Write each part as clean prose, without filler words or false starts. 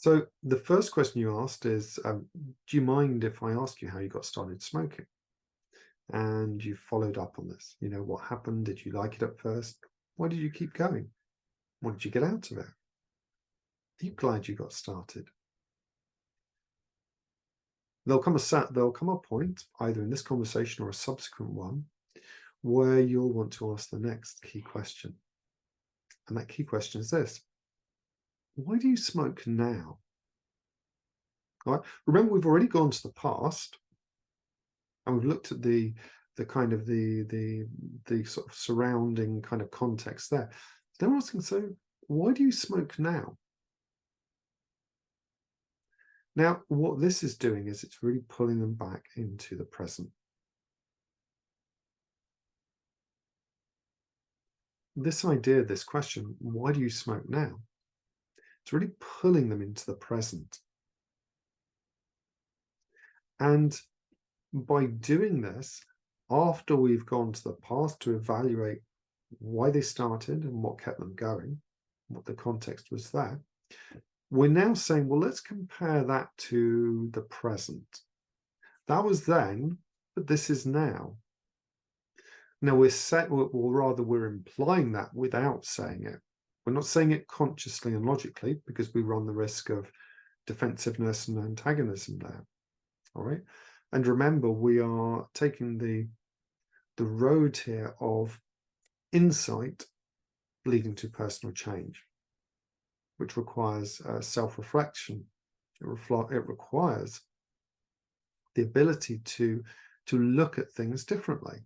So the first question you asked is, do you mind if I ask you how you got started smoking? And you followed up on this. You know, what happened? Did you like it at first? Why did you keep going? What did you get out of it? Are you glad you got started? There'll come a point, either in this conversation or a subsequent one, where you'll want to ask the next key question. And that key question is this: why do you smoke now? All right. Remember, we've already gone to the past and we've looked at the kind of the sort of surrounding kind of context there. Then we're asking, so why do you smoke now? Now, what this is doing is it's really pulling them back into the present. This idea, this question, why do you smoke now? It's really pulling them into the present. And by doing this, after we've gone to the past to evaluate why they started and what kept them going, what the context was there, we're now saying, well, let's compare that to the present. That was then, but this is now. Now we're implying that without saying it. We're not saying it consciously and logically, because we run the risk of defensiveness and antagonism there. All right. And remember, we are taking the road here of insight leading to personal change, which requires self-reflection. It requires the ability to look at things differently,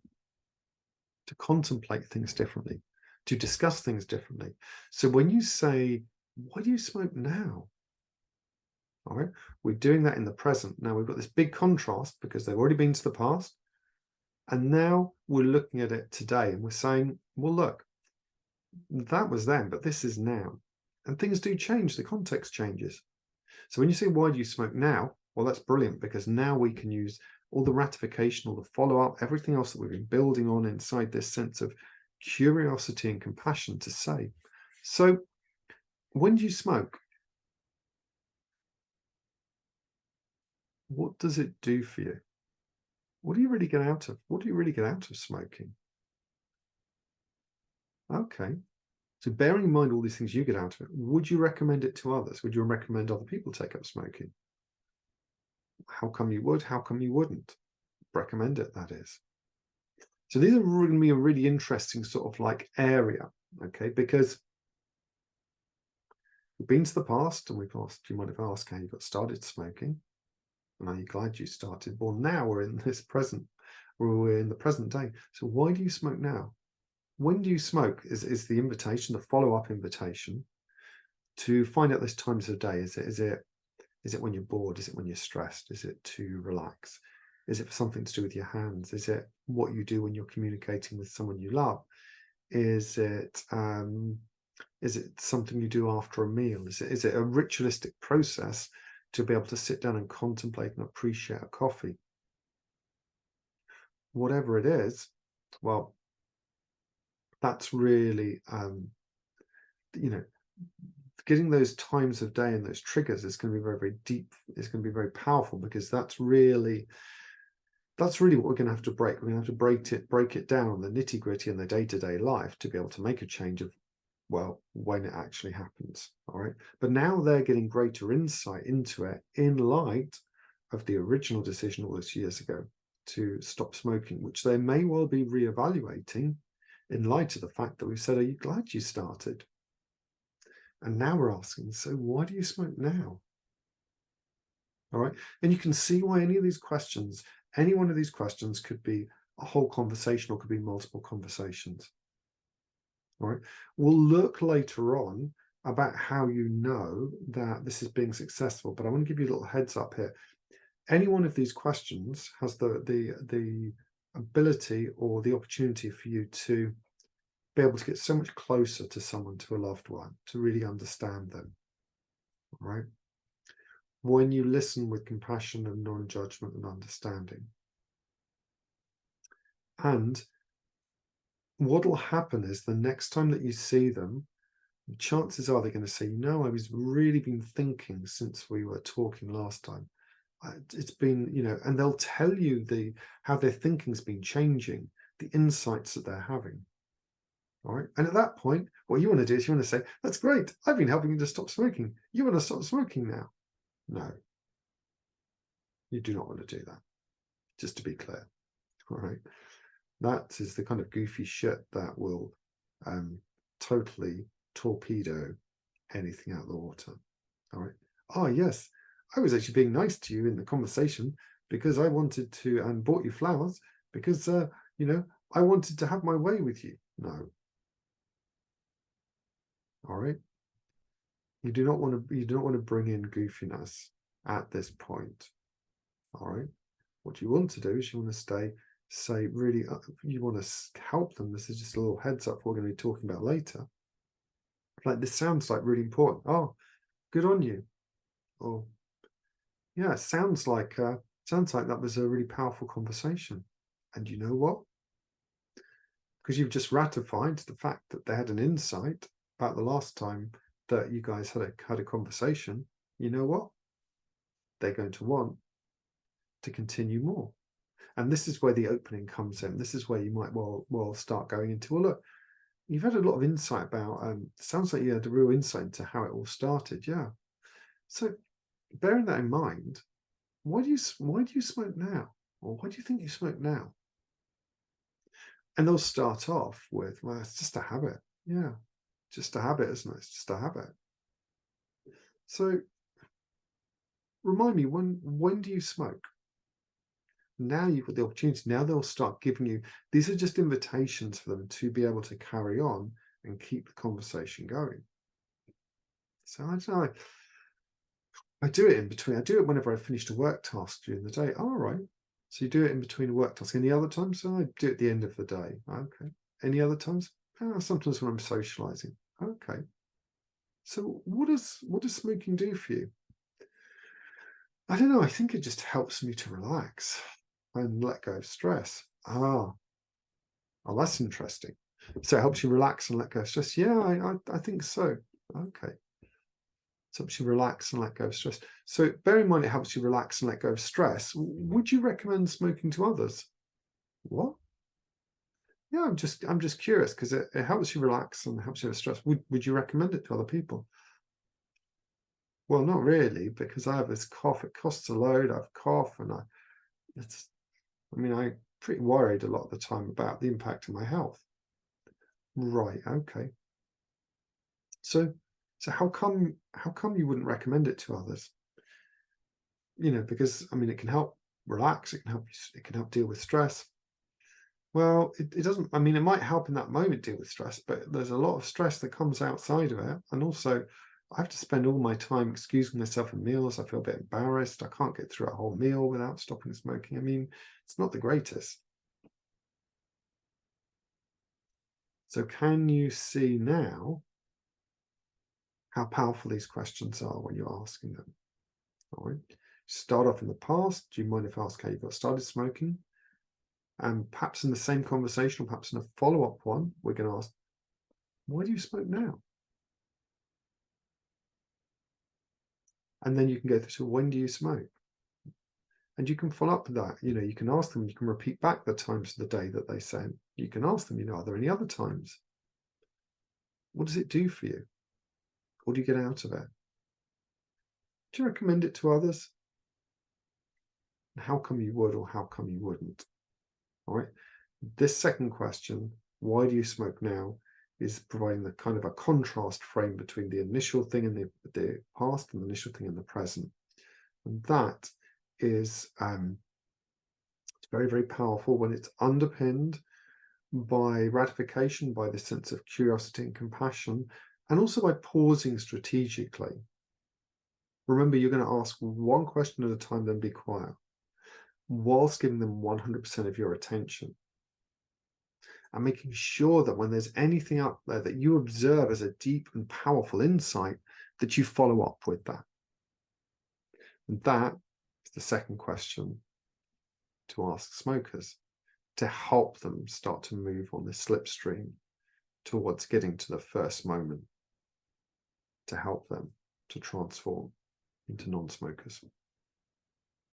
to contemplate things differently, to discuss things differently. So when you say, why do you smoke now? All right, we're doing that in the present. Now we've got this big contrast because they've already been to the past. And now we're looking at it today and we're saying, well, look, that was then, but this is now. And things do change, the context changes. So when you say, why do you smoke now? Well, that's brilliant, because now we can use all the ratification, all the follow-up, everything else that we've been building on inside this sense of curiosity and compassion to say, so when do you smoke? What does it do for you? What do you really get out of? What do you really get out of smoking? Okay. So bearing in mind all these things you get out of it, would you recommend it to others? Would you recommend other people take up smoking? How come you would? How come you wouldn't? Recommend it, that is. So these are going to be a really interesting sort of like area, okay? Because we've been to the past and we've asked, you might have asked how you got started smoking. And are you glad you started? Well, now we're in this present, we're in the present day. So why do you smoke now? When do you smoke is the invitation, the follow-up invitation to find out those times of day. Is it when you're bored? Is it when you're stressed? Is it to relax? Is it for something to do with your hands? Is it what you do when you're communicating with someone you love? Is it something you do after a meal? Is it a ritualistic process to be able to sit down and contemplate and appreciate a coffee? Whatever it is, well, that's really, you know, getting those times of day and those triggers is going to be very, very deep. It's going to be very powerful, because that's really what we're going to have to break. We're going to have to break it down, the nitty gritty and the day-to-day life, to be able to make a change of, well, when it actually happens. All right. But now they're getting greater insight into it in light of the original decision all those years ago to stop smoking, which they may well be reevaluating in light of the fact that we've said, are you glad you started? And now we're asking, so why do you smoke now? All right. And you can see why any one of these questions could be a whole conversation or could be multiple conversations. All right. We'll look later on about how you know that this is being successful, but I want to give you a little heads up here. Any one of these questions has the ability or the opportunity for you to be able to get so much closer to someone, to a loved one, to really understand them. All right. When you listen with compassion and non-judgment and understanding. And what will happen is the next time that you see them, chances are they're going to say, I was really been thinking since we were talking last time. It's been, and they'll tell you how their thinking's been changing, the insights that they're having. All right. And at that point, what you want to do is you want to say, that's great. I've been helping you to stop smoking. You want to stop smoking now? No, you do not want to do that. Just to be clear. All right. That is the kind of goofy shit that will totally torpedo anything out of the water. All right. Oh, yes. I was actually being nice to you in the conversation because I wanted to and bought you flowers because I wanted to have my way with you. No. All right. You do not want to bring in goofiness at this point. All right. What you want to do is you want to say really, you want to help them. This is just a little heads up what we're going to be talking about later. Like, this sounds like really important. Oh, good on you. Or, yeah, it sounds like that was a really powerful conversation. And you know what? Because you've just ratified the fact that they had an insight about the last time that you guys had a conversation. You know what? They're going to want to continue more. And this is where the opening comes in. This is where you might well start going into, well, look, you've had a lot of insight about, sounds like you had a real insight into how it all started. Yeah. So bearing that in mind, why do you smoke now? Or why do you think you smoke now? And they'll start off with, well, it's just a habit. Yeah. Just a habit, isn't it? It's just a habit. So remind me, when do you smoke? Now you've got the opportunity. Now they'll start giving you, these are just invitations for them to be able to carry on and keep the conversation going. So I don't know. I do it in between. I do it whenever I finish a work task during the day. Oh, all right. So you do it in between a work task. Any other times? So I do it at the end of the day. Okay. Any other times? Sometimes when I'm socializing. Okay. So what does smoking do for you? I don't know. I think it just helps me to relax and let go of stress. Oh, that's interesting. So it helps you relax and let go of stress. Yeah, I think so. Okay. It helps you relax and let go of stress. So bear in mind, it helps you relax and let go of stress. Would you recommend smoking to others? What? Yeah, I'm just curious because it helps you relax and helps you with stress. Would you recommend it to other people? Well, not really, because I have this cough. It costs a load. I have a cough, and I'm pretty worried a lot of the time about the impact on my health. Right. Okay. So how come you wouldn't recommend it to others? Because it can help relax. It can help deal with stress. Well, it doesn't. It might help in that moment deal with stress, but there's a lot of stress that comes outside of it, and also I have to spend all my time excusing myself in meals. I feel a bit embarrassed. I can't get through a whole meal without stopping smoking. It's not the greatest. So can you see now how powerful these questions are when you're asking them? All right. Start off in the past. Do you mind if I ask how you got started smoking? And perhaps in the same conversation, or perhaps in a follow-up one, we're going to ask, why do you smoke now? And then you can go through to, when do you smoke? And you can follow up with that. You can ask them, you can repeat back the times of the day that they said. You can ask them, are there any other times? What does it do for you? What do you get out of it? Do you recommend it to others? How come you would, or how come you wouldn't? All right. This second question, why do you smoke now, is providing the kind of a contrast frame between the initial thing in the past and the initial thing in the present. And that is very, very powerful when it's underpinned by ratification, by the sense of curiosity and compassion, and also by pausing strategically. Remember, you're going to ask one question at a time, then be quiet, whilst giving them 100% of your attention. And making sure that when there's anything out there that you observe as a deep and powerful insight, that you follow up with that. And that is the second question to ask smokers, to help them start to move on the slipstream towards getting to the first moment. to help them to transform into non-smokers.